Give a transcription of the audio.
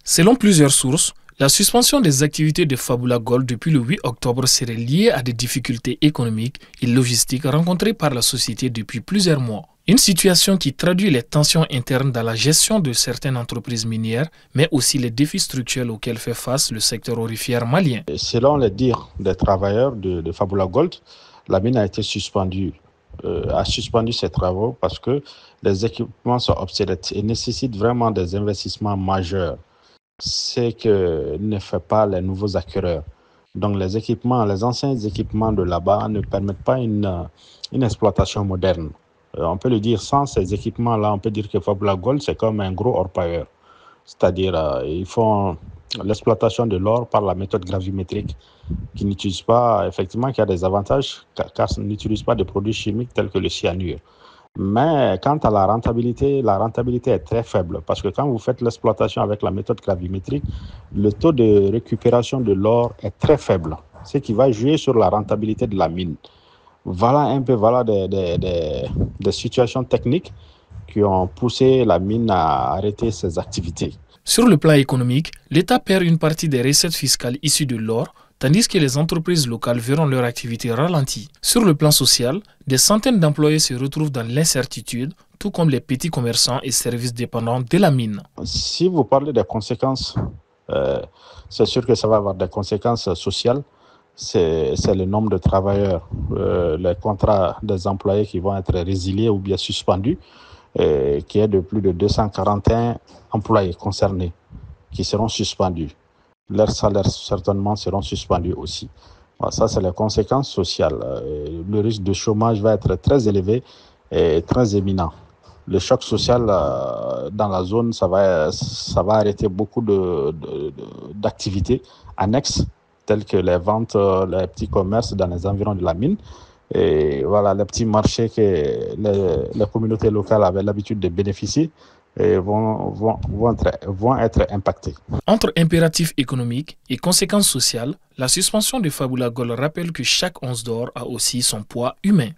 Selon plusieurs sources, la suspension des activités de Fabula Gold depuis le 8 octobre serait liée à des difficultés économiques et logistiques rencontrées par la société depuis plusieurs mois. Une situation qui traduit les tensions internes dans la gestion de certaines entreprises minières, mais aussi les défis structurels auxquels fait face le secteur aurifère malien. Selon les dires des travailleurs de Fabula Gold, la mine a été suspendue. A suspendu ses travaux parce que les équipements sont obsolètes et nécessitent vraiment des investissements majeurs. C'est que ne fait pas les nouveaux acquéreurs. Donc les anciens équipements de là-bas ne permettent pas une exploitation moderne. On peut le dire, sans ces équipements-là, on peut dire que Fabula Gold, c'est comme un gros orpailleur. C'est-à-dire, ils font l'exploitation de l'or par la méthode gravimétrique qui n'utilise pas, effectivement, qui a des avantages, car ça n'utilise pas de produits chimiques tels que le cyanure. Mais quant à la rentabilité est très faible parce que quand vous faites l'exploitation avec la méthode gravimétrique, le taux de récupération de l'or est très faible, ce qui va jouer sur la rentabilité de la mine. Voilà des situations techniques qui ont poussé la mine à arrêter ses activités. Sur le plan économique, l'État perd une partie des recettes fiscales issues de l'or, tandis que les entreprises locales verront leur activité ralentie. Sur le plan social, des centaines d'employés se retrouvent dans l'incertitude, tout comme les petits commerçants et services dépendants de la mine. Si vous parlez des conséquences, c'est sûr que ça va avoir des conséquences sociales. C'est le nombre de travailleurs, les contrats des employés qui vont être résiliés ou bien suspendus, qui est de plus de 241 employés concernés qui seront suspendus. Leurs salaires certainement seront suspendus aussi. Voilà, ça, c'est les conséquences sociales. Le risque de chômage va être très élevé et très éminent. Le choc social dans la zone, ça va arrêter beaucoup d'activités annexes, telles que les ventes, les petits commerces dans les environs de la mine. Et voilà, les petits marchés que les communautés locales avaient l'habitude de bénéficier vont être impactés. Entre impératifs économiques et conséquences sociales, la suspension de Fabula Gold rappelle que chaque once d'or a aussi son poids humain.